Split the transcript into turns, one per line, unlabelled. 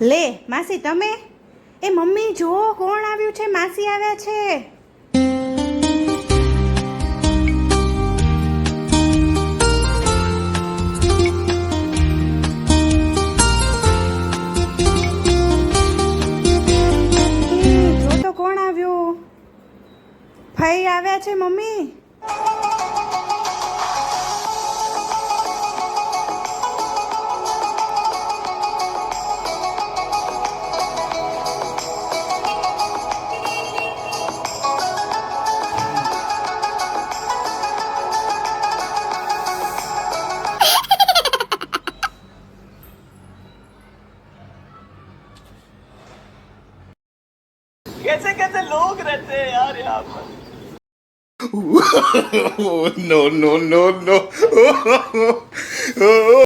લે માસી તમે એ મમ્મી જો કોણ આવ્યું છે માસી આવ્યા છે જો તો કોણ આવ્યું ફઈ આવ્યા છે મમ્મી
कैसे कैसे लोग रहते हैं यार यहाँ पर
no, no, no, no.